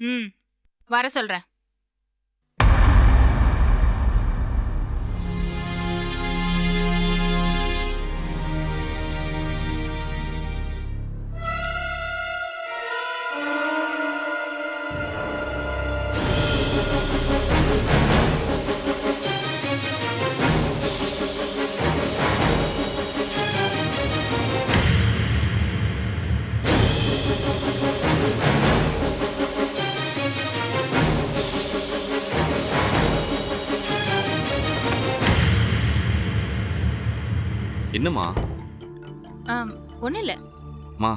ம், வர சொல்றேன். என்னம்மா? ஒன்றும் இல்லை. மா,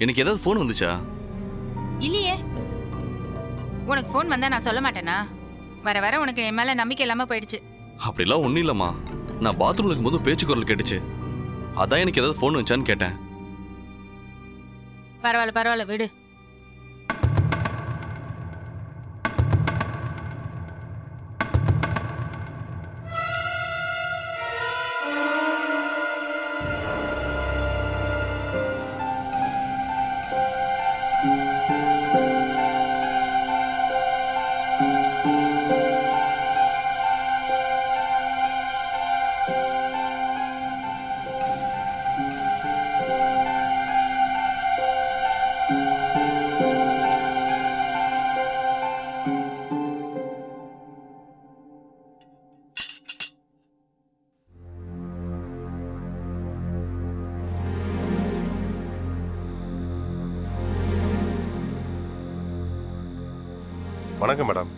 எனக்கு ஏதாவது ஃபோன் வந்துச்சா? இல்லையே. உனக்கு ஃபோன் வந்தா நான் சொல்ல மாட்டேனா? வர வர உனக்கு என் மேலே நம்பிக்கை இல்லாமல் போயிடுச்சு. அப்படிலாம் ஒன்றும் இல்லைம்மா. நான் பாத்ரூம்ல இருக்கும்போது பேச்சு குரல் கேட்டுச்சு. அதான் எனக்கு ஏதாவது ஃபோன் வந்துச்சான்னு கேட்டேன். பரவாயில்ல பரவாயில்ல, விடு. வணக்கம் மேடம்.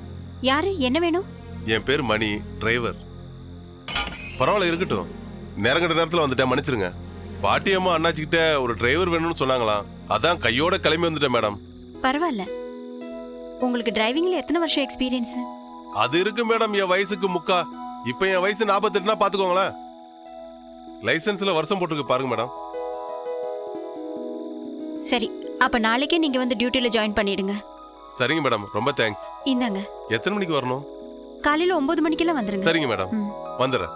யாரு? என்ன வேணும்? என் பேர் மணி, டிரைவர். பரவாயில்ல, இருக்கட்டும். நேரங்கட்ட நேரத்தில் வந்துட்டேன், மன்னிச்சிருங்க. பாட்டியம்மா அண்ணாச்சிக்கிட்ட ஒரு டிரைவர் வேணும்னு சொன்னாங்களாம். அதான் கையோட கிளம்பி வந்துட்டேன் மேடம். பரவாயில்ல. உங்களுக்கு டிரைவிங்ல எத்தனை வருஷம் எக்ஸ்பீரியன்ஸ்? அது இருக்கு மேடம், என் வயசுக்கு முக்கா. இப்போ என் வயசு 48னா பாத்துக்கோங்களேன். லைசன்ஸ்ல வருஷம் போட்டுருக்கு பாருங்க மேடம். சரி, அப்ப நாளைக்கே நீங்க வந்து டியூட்டில ஜாயின் பண்ணிடுங்க. சரிங்க மேடம், ரொம்ப தேங்க்ஸ். இந்தாங்க. எத்தனை மணிக்கு வரணும்? காலையில 9 மணிக்கெல்லாம் வந்துருங்க. சரிங்க மேடம், வந்துடுறேன்.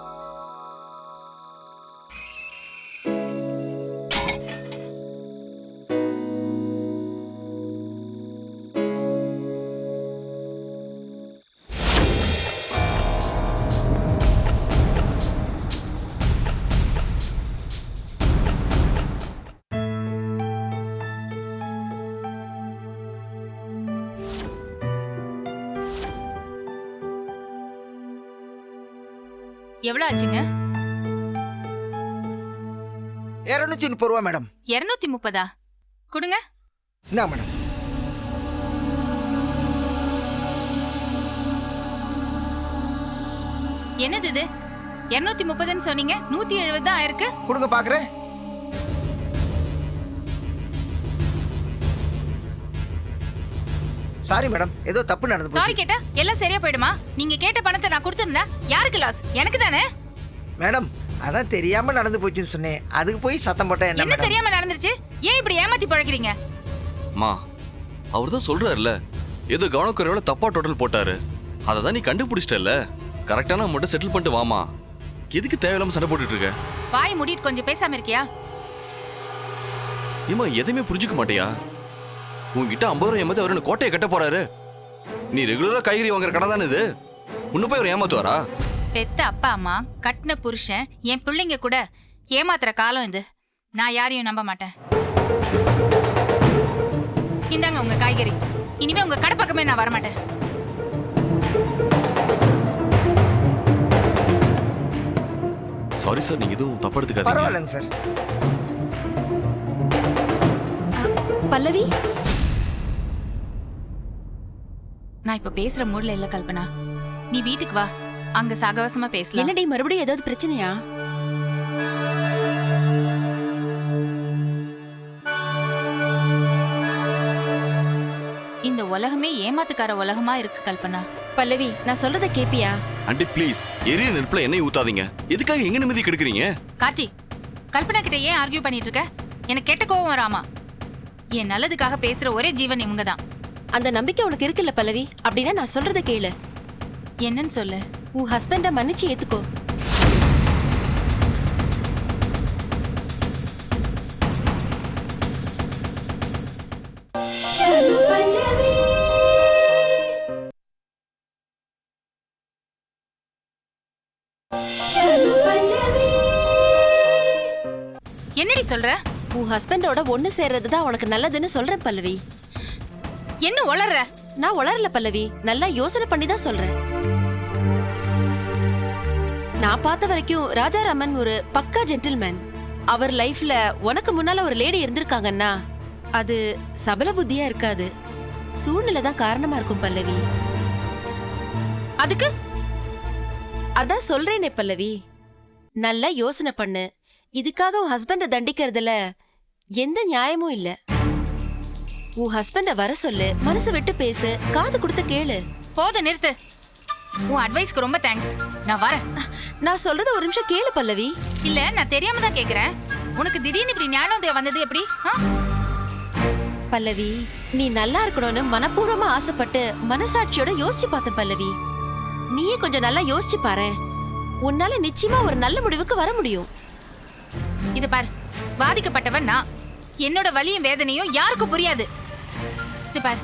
எவ்வளோ ஆச்சுங்க? 230 ரூபா மேடம். 230? கொடுங்க. என்ன மேடம்? என்னது இது? 230ன்னு சொன்னீங்க, 170 தான் ஆயிருக்கு. கொடுங்க பாக்குறேன். சாரி மேடம், ஏதோ தப்பு நடந்து போச்சு. சாரி கேட்டா எல்லாம் சரியா போயிடுமா? நீங்க கேட்ட பணத்தை நான் கொடுத்திருந்தா யாருக்கு லாஸ்? எனக்கு தானே. மேடம், அதான் தெரியாம நடந்து போச்சுன்னு சொன்னேன். அதுக்கு போய் சத்தம் போட்டா என்ன என்ன மேடம்? தெரியாம நடந்துருச்சு? ஏன் இப்படி ஏமாத்தி பழக்கிறீங்க? மா, அவர் தான் சொல்றாருல, ஏதோ கவனக்குறையோட தப்பா டோட்டல் போட்டாரு. அதை தான் நீ கண்டுபிடிச்சிட்டல. கரெக்டான அமௌண்ட்டை செட்டில் பண்ணிட்டு வாமா. எதுக்கு தேவையில்லாம சண்டை போட்டுட்டு இருக்க? வாய் மூடிட்டு கொஞ்சம் பேசாம இருக்கியா? ஏமா, எதையுமே புரிஞ்சுக்க மாட்டியா? உங்ககிட்ட 50 ரூபாய் ஏமாத்தி அவர் கோட்டையை கட்ட போறாரு. நீ ரெகுலரா காய்கறி வாங்குற கடை தானே இது? உன்ன போய் அவர் ஏமாத்துவாரா? பெத்த அப்பா அம்மா, கட்டின புருஷன், என் பிள்ளைங்க கூட ஏமாத்துற காலம் இது. நான் யாரையும் நம்ப மாட்டேன். இந்தாங்க உங்க காய்கறி. இனிமே உங்க கடை பக்கமே நான் வரமாட்டேன். சாரி சார், நீங்க எதுவும் தப்பு எடுத்துக்காதீங்க. பரவாயில்லைங்க சார். பல்லவி, நான் இப்ப பேசுற மூட்ல இல்ல கல்பனா. நீ வீட்டுக்கு வா, அங்க சாகவசமா பேசலாம். என்னடி மறுபடியும் ஏதாவது பிரச்சனையா? இந்த உலகமே ஏமாத்துக்கார உலகமா இருக்கு கல்பனா. பல்லவி, நான் சொல்றத கேப்பியா? ஆண்டி ப்ளீஸ், எரிய நெருப்புல எண்ணெய் ஊத்தாதீங்க. எதுக்காக எங்க நிம்மதி கெடுக்குறீங்க? கார்த்தி, கல்பனா கிட்ட ஏன் ஆர்கியூ பண்ணிட்டு இருக்க? எனக்கு கெட்ட கோவம் வராமா? என் நல்லதுக்காக பேசுற ஒரே ஜீவன் இவங்க தான். அந்த நம்பிக்கை உனக்கு இருக்குல்ல பல்லவி? அப்படின்னா நான் சொல்றத கேளு. என்னன்னு சொல்லு. உன் ஹஸ்பண்ட மன்னிச்சு ஏத்துக்கோ. பல்லவி என்னடி சொல்ற? உன் ஹஸ்பண்டோட ஒண்ணு சேர்றது தான் உனக்கு நல்லதுன்னு சொல்றேன் பல்லவி. என்ன உளற? நான் உளரல பல்லவி, நல்லா யோசனை பண்ணி தான் சொல்றேன். நான் பார்த்த வரைக்கும் ராஜாராமன் ஒரு பக்கா ஜென்டில்மேன். அவர் லைஃப்ல உனக்கு முன்னால ஒரு லேடி இருந்திருக்காங்கன்னா அது சபல புத்தியா இருக்காது, சூழ்நிலை தான் காரணமா இருக்கும் பல்லவி. அதுக்கு அதான் சொல்றேனே பல்லவி, நல்லா யோசனை பண்ணு. இதுக்காக உன் ஹஸ்பண்ட தண்டிக்கிறதுல எந்த நியாயமும் இல்ல. உன் ஹஸ்பண்ட வர சொல்லு, மனசு விட்டு பேசு, காது கொடுத்து கேளு. போத நிறுத்து. உன் அட்வைஸ்க்கு ரொம்ப தேங்க்ஸ். நான் வரேன். நான் சொல்றத ஒரு நிமிஷம் கேளு பல்லவி. இல்ல, நான் தெரியாம தான் கேக்குறேன். உனக்கு திடீர்னு இப்படி ஞானோதயம் வந்தது எப்படி? பல்லவி, நீ நல்லா இருக்கணும்னு மனப்பூர்வமா ஆசைப்பட்டு மனசாட்சியோட யோசிச்சு பார்த்த பல்லவி. நீயே கொஞ்சம் நல்லா யோசிச்சு பாரு, உன்னால நிச்சயமா ஒரு நல்ல முடிவுக்கு வர முடியும். இது பாரு, பாதிக்கப்பட்டவன் நான். என்னோட வலியும் வேதனையும் யாருக்கும் புரியாது. இது பாரு,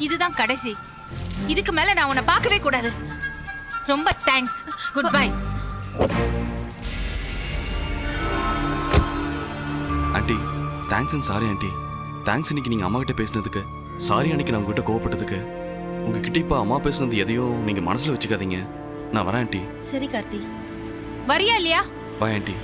இதுதான் கடைசி. இதுக்கு மேல நான் உன்னை பார்க்கவே கூடாது. ரொம்ப thanks. Good bye. Aunty, thanks and sorry aunty. Thanks இன்னைக்கு நீங்க அம்மா கிட்ட பேசினதுக்கு. சாரி அன்னைக்கு நான் உங்ககிட்ட கோவப்பட்டதுக்கு. உங்ககிட்ட இப்ப அம்மா பேசினது எதையும் நீங்க மனசுல வச்சுக்காதீங்க. நான் வரேன் ஆண்டி. சரி கார்த்தி. வரியா இல்லையா? Bye aunty.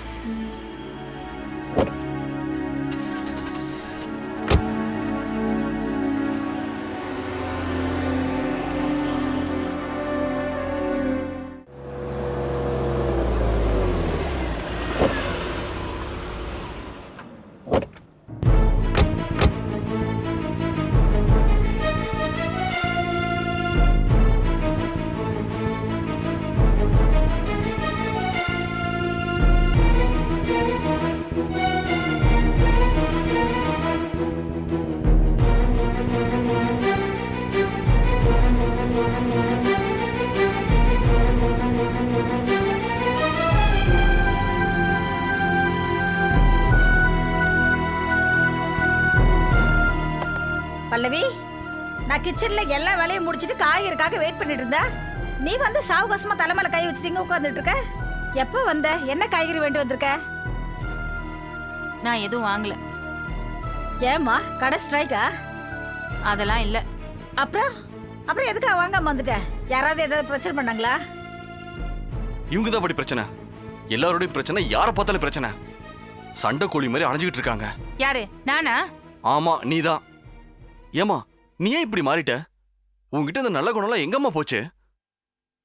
பல்லவி, நான் கிச்சன்ல எல்லா வேலையும் முடிச்சிட்டு காய்கறிக்காக வெயிட் பண்ணிட்டு இருந்தா, நீ வந்து சாவகாசமா தலைமையில கை வச்சுட்டீங்க உட்காந்துட்டு இருக்க. எப்போ வந்த? என்ன காய்கறி வேண்டி வந்திருக்க? நான் எதுவும் வாங்கல. ஏமா, கடை ஸ்ட்ரைக்கா? அதெல்லாம் இல்ல. அப்புறம் எதுக்காக வாங்காம வந்துட்ட? யாராவது ஏதாவது பிரச்சனை பண்ணாங்களா? இவங்க தான் அப்படி பிரச்சனை. எல்லாரோடையும் பிரச்சனை, யாரை பார்த்தாலும் பிரச்சனை. சண்டை கோழி மாதிரி அணைஞ்சுக்கிட்டு இருக்காங்க. யாரு? நானா? ஆமா, நீதான். ஏமா, நீ ஏன் இப்படி மாறிட்ட? உங்ககிட்ட இந்த நல்ல குணம்லாம் எங்கம்மா போச்சு?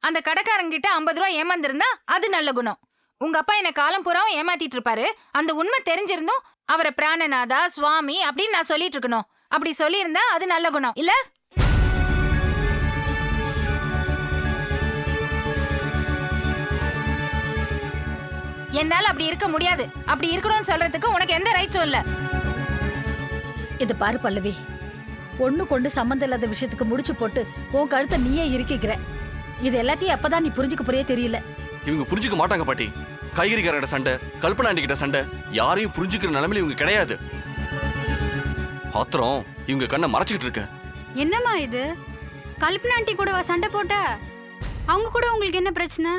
அந்த கடைக்காரங்கிட்ட 50 ரூபாய் ஏமாந்திருந்தா அது நல்ல குணம். உங்க அப்பா என்ன காலம் பூராவும் ஏமாத்திட்டு இருப்பாரு. அந்த உண்மை தெரிஞ்சிருந்தும் அவரை பிராணநாதா, சுவாமி அப்படின்னு நான் சொல்லிட்டு இருக்கணும். அப்படி சொல்லியிருந்தா அது நல்ல குணம் இல்ல? என்னால அப்படி இருக்க முடியாது. அப்படி இருக்கணும்னு சொல்றதுக்கு உனக்கு எந்த ரைட்ஸும் இல்ல. இது பாரு பல்லவி, ஒண்ணு கொண்டு சம்மந்தம் இல்லாத விஷயத்துக்கு முடிச்சு போட்டு உன் கழுத்தை நீயே இருக்கிக்கிற. இது எல்லாத்தையும் எப்பதான் நீ புரிஞ்சுக்க போறியே தெரியல. இவங்க புரிஞ்சுக்க மாட்டாங்க பாட்டி. காய்கறிக்காரட சண்டை, கல்பனா ஆண்டி கிட்ட சண்டை, யாரையும் புரிஞ்சுக்கிற நிலைமையில இவங்க கிடையாது. ஆத்திரம் இவங்க கண்ணை மறைச்சிக்கிட்டு இருக்கு. என்னம்மா இது? கல்பனா ஆண்டி கூட சண்டை போட்ட? அவங்க கூட உங்களுக்கு என்ன பிரச்சனை?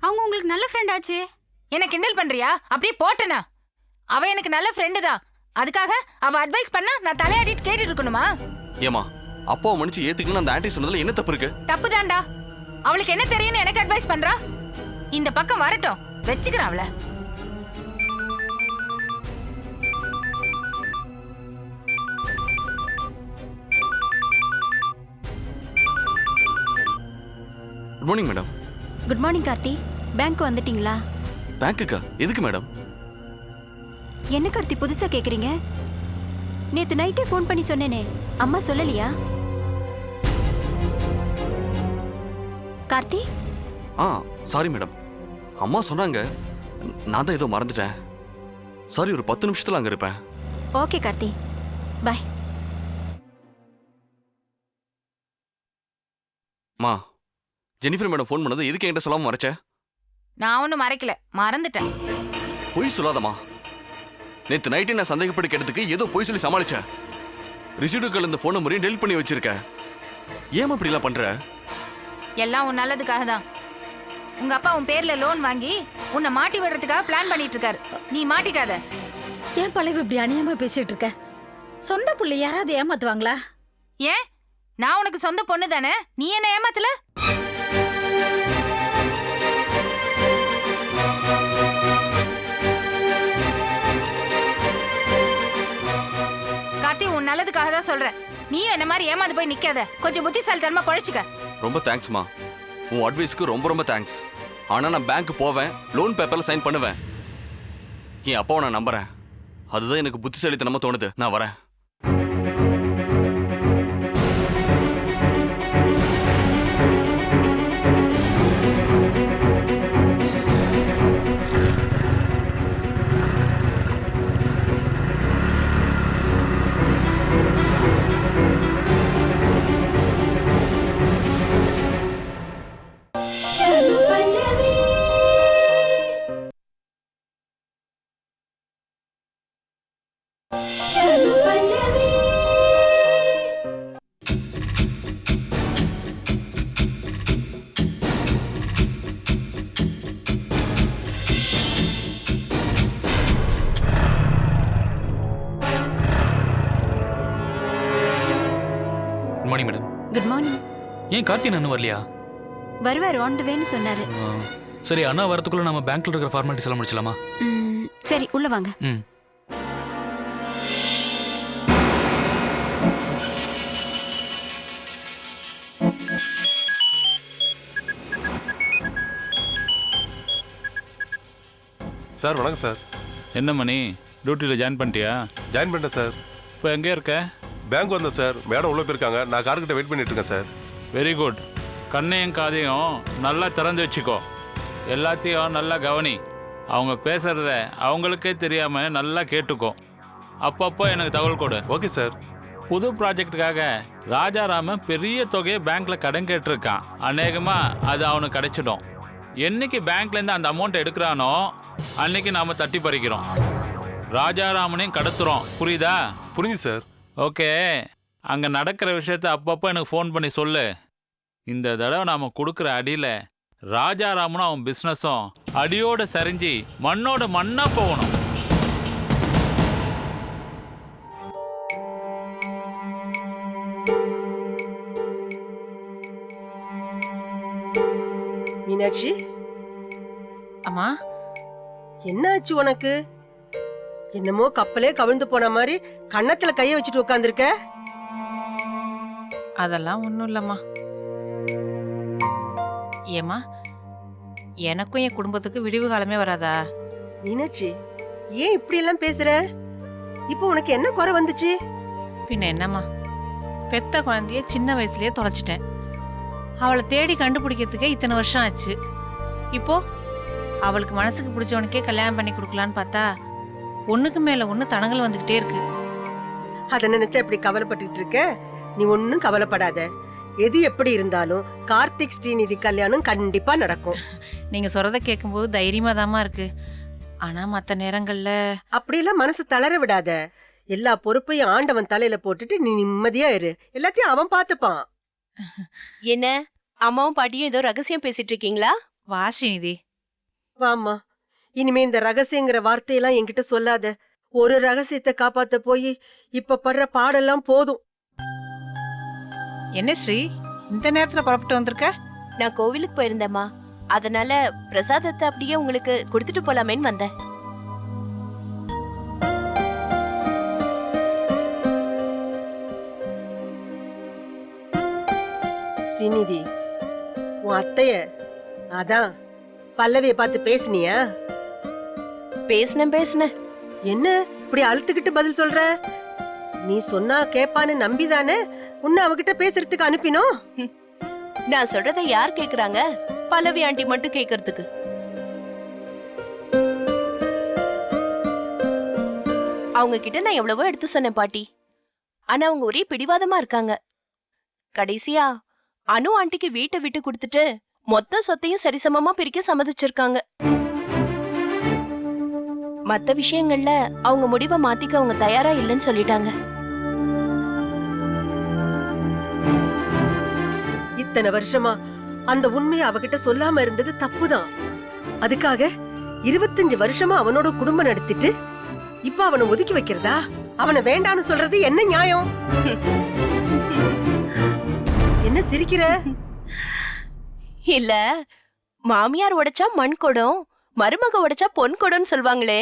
அவங்க உங்களுக்கு நல்ல ஃப்ரெண்ட் ஆச்சு. என்ன கிண்டல் பண்றியா? அப்படியே போட்டனா? அவ எனக்கு நல்ல ஃப்ரெண்டு தான். அதுக்காக அவ அட்வைஸ் பண்ணா நான் தலையாடிட்டு கேட்டுட்டு இருக்கணுமா? ஏமா, அப்பாவை மன்னிச்சு ஏத்துக்கணும் அந்த ஆண்டி சொன்னதுல என்ன தப்பு இருக்கு? தப்பு தான்டா. அவளுக்கு என்ன தெரியும்னு எனக்கு அட்வைஸ் பண்றா? இந்த பக்கம் வரட்டும், வெச்சுக்கிறேன் அவளை. Good morning madam. Good morning Karthi. Bank வந்துட்டீங்களா? பேங்க்குக்கா? எதுக்கு மேடம்? என்ன கார்த்தி புதுசா கேக்குறீங்க? நேத்து நைட்டே ஃபோன் பண்ணி சொன்னேனே, அம்மா சொல்லலையா? கார்த்தி? Sorry madam. அம்மா சொன்னாங்க, நான் தான் ஏதோ மறந்துட்டேன். சாரி, ஒரு 10 நிமிஷத்துல அங்க இருப்பேன். Okay Karthi, bye. மா, ஜெனிஃபர் மேடம் ஃபோன் பண்ணது எதுக்கு என்கிட்ட சொல்லாம மறைச்ச? நான் ஒன்னும் மறைக்கல, மறந்துட்டேன். பொய் சொல்லாதம்மா. நேத்து நைட்டே நான் சந்தேகப்பட்டு கேட்டதுக்கு ஏதோ பொய் சொல்லி சமாளிச்சேன். ரிசீவ்டுகள் இந்த ஃபோன் நம்பரையும் டெலிட் பண்ணி வச்சிருக்க. ஏன் இப்படி எல்லாம் பண்ற? எல்லாம் உன் நல்லதுக்காக தான். உங்க அப்பா உன் பேர்ல லோன் வாங்கி உன்னை மாட்டி விடுறதுக்காக பிளான் பண்ணிட்டு இருக்காரு. நீ மாட்டிக்காத. ஏன் பல்லவி இப்படி அநியாயமா பேசிட்டு இருக்க? சொந்த புள்ளை யாராவது ஏமாத்துவாங்களா? ஏன் நான் உனக்கு சொந்த பொண்ணு தானே, நீ என்ன ஏமாத்தல? கார்த்தி, உன் நல்லதுக்காக தான் சொல்றேன். நீயும் என்ன மாதிரி ஏமாந்து போய் நிக்காத. கொஞ்சம் புத்திசாலித்தனமா பழச்சுக்க. ரொம்ப தேங்க்ஸ்மா. உன் அட்வைஸ்க்கு ரொம்ப ரொம்ப தேங்க்ஸ். ஆனால் நான் பேங்க் போவேன், லோன் பேப்பரில் சைன் பண்ணுவேன். என் அப்பாவை நான் நம்புறேன். அதுதான் எனக்கு புத்திசாலித்தனமா தோணுது. நான் வரேன். Good morning madam. Good morning. ஏன் கார்த்தி அண்ணன் வரலையா? வருவார், ஆன் தி வேன்னு சொன்னாரு. சரி, அண்ணா வரதுக்குள்ள நம்ம பேங்க்ல இருக்கிற ஃபார்மாலிட்டிஸ் எல்லாம் முடிச்சலாமா? சரி, உள்ள வாங்க. சார் வணக்கம் சார். என்ன மணி, டியூட்டியில் ஜாயின் பண்ணிட்டியா? ஜாயின் பண்ணிட்டேன் சார். இப்போ எங்கே இருக்க? பேங்க் வந்தேன் சார். மேடம் உள்ளே போயிருக்காங்க. நான் கார்கிட்ட வெயிட் பண்ணிட்டு இருக்கேன் சார். Very good. கண்ணையும் காதையும் நல்லா திறந்து வச்சுக்கோ. எல்லாத்தையும் நல்லா கவனி. அவங்க பேசுகிறத அவங்களுக்கே தெரியாமல் நல்லா கேட்டுக்கோ. அப்பப்போ எனக்கு தகவல் கொடு. Okay sir. புது ப்ராஜெக்டுக்காக ராஜாராமன் பெரிய தொகையை பேங்க்கில் கடன் கேட்டிருக்கான். அநேகமாக அது அவனுக்கு கிடைச்சிடும். என்னைக்கு பேங்க்லேருந்து அந்த அமௌண்ட் எடுக்கிறானோ அன்னைக்கு நாம் தட்டி பறிக்கிறோம். ராஜாராமனையும் கடத்துறோம். புரியுதா? புரிஞ்சு சார். ஓகே, அங்கே நடக்கிற விஷயத்த அப்பப்போ எனக்கு ஃபோன் பண்ணி சொல்லு. இந்த தடவை நாம் கொடுக்குற அடியில் ராஜாராமனும் அவன் பிஸ்னஸும் அடியோடு சரிஞ்சு மண்ணோட மண்ணாக போகணும். மீனாட்சி, அம்மா என்ன ஆச்சு உனக்கு? என்னமோ கப்பலே கவிழ்ந்து போன மாதிரி கன்னத்துல கைய வச்சுட்டு உட்காந்துருக்க. அதெல்லாம் ஒன்றும் இல்லைம்மா. ஏம்மா, எனக்கும் என் குடும்பத்துக்கு விடிவு காலமே வராதா? மீனாட்சி, ஏன் இப்படி எல்லாம் பேசுற? இப்போ உனக்கு என்ன குறை வந்துச்சு? பின்ன என்னம்மா, பெத்த குழந்தைய சின்ன வயசுலயே தொலைச்சிட்டேன். அவளை தேடி கண்டுபிடிக்கிறதுக்கே இத்தனை வருஷம் ஆச்சு. இப்போ அவளுக்கு மனசுக்கு பிடிச்சவனுக்கே கல்யாணம் பண்ணி கொடுக்கலான்னு பார்த்தா ஒண்ணுக்கு மேல ஒண்ணு தடங்கள் வந்துகிட்டே இருக்கு. அத நினைச்சா இப்படி கவலைப்பட்டுட்டு இருக்க? நீ ஒன்னும் கவலைப்படாத. எது எப்படி இருந்தாலும் கார்த்திக் ஸ்ரீநிதி கல்யாணம் கண்டிப்பா நடக்கும். நீங்க சொல்றத கேட்கும்போது தைரியமா தாமா இருக்கு. ஆனா மத்த நேரங்கள்ல அப்படியெல்லாம் மனசு தளர விடாத. எல்லா பொறுப்பையும் ஆண்டவன் தலையில போட்டுட்டு நீ நிம்மதியா இரு. எல்லாத்தையும் அவன் பாத்துப்பான். என்ன, அம்மாவும் பாட்டியும் ஏதோ ரகசியம் பேசிட்டு இருக்கீங்களா? வா ஸ்ரீநிதி. வாம்மா, இனிமே இந்த ரகசியங்கிற வார்த்தையெல்லாம் என்கிட்ட சொல்லாத. ஒரு ரகசியத்தை காப்பாத்த போய் இப்ப படுற பாடெல்லாம் போதும். என்ன ஸ்ரீ, இந்த நேரத்துல புறப்பட்டு வந்திருக்க? நான் கோவிலுக்கு போயிருந்தேம்மா. அதனால பிரசாதத்தை அப்படியே உங்களுக்கு கொடுத்துட்டு போலாமேன்னு வந்தேன். ஸ்ரீநிதி, உன் அத்தைய அதான் பல்லவிய பார்த்து பேசுனியா? பேசுனேன். என்ன இப்படி அழுத்துக்கிட்டு பதில் சொல்ற? நீ சொன்னா கேப்பான்னு நம்பிதானே உன்னை அவகிட்ட பேசுறதுக்கு அனுப்பினோம். நான் சொல்றதை யார் கேக்குறாங்க? பல்லவி ஆண்டி மட்டும் கேக்குறதுக்கு. அவங்க கிட்ட நான் எவ்வளவோ எடுத்து சொன்னேன் பாட்டி. ஆனா அவங்க ஒரே பிடிவாதமா இருக்காங்க. கடைசியா அனு ஆண்டிக்கு வீட்டை விட்டு கொடுத்துட்டு மொத்த சொத்தையும் சரிசமமா பிரிக்க சம்மதிச்சிருக்காங்க. மத்த விஷயங்கள்ல அவங்க முடிவை மாத்திக்க அவங்க தயாரா இல்லைன்னு சொல்லிட்டாங்க. இத்தனை வருஷமா அந்த உண்மையை அவகிட்ட சொல்லாம இருந்தது தப்புதான். அதுக்காக 25 வருஷமா அவனோட குடும்பம் நடத்திட்டு இப்ப அவனை ஒதுக்கி வைக்கிறதா? அவனை வேண்டான்னு சொல்றது என்ன நியாயம்? என்ன சிரிக்கிற? இல்ல, மாமியார் உடைச்சா மண் குடம், மருமக உடைச்சா பொன் குடம்னு சொல்வாங்களே,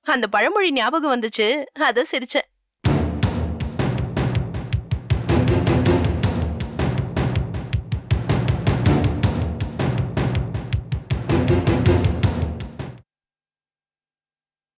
அந்த பழமொழி ஞாபகம் வந்துச்சு, அத சிரிச்சேன்.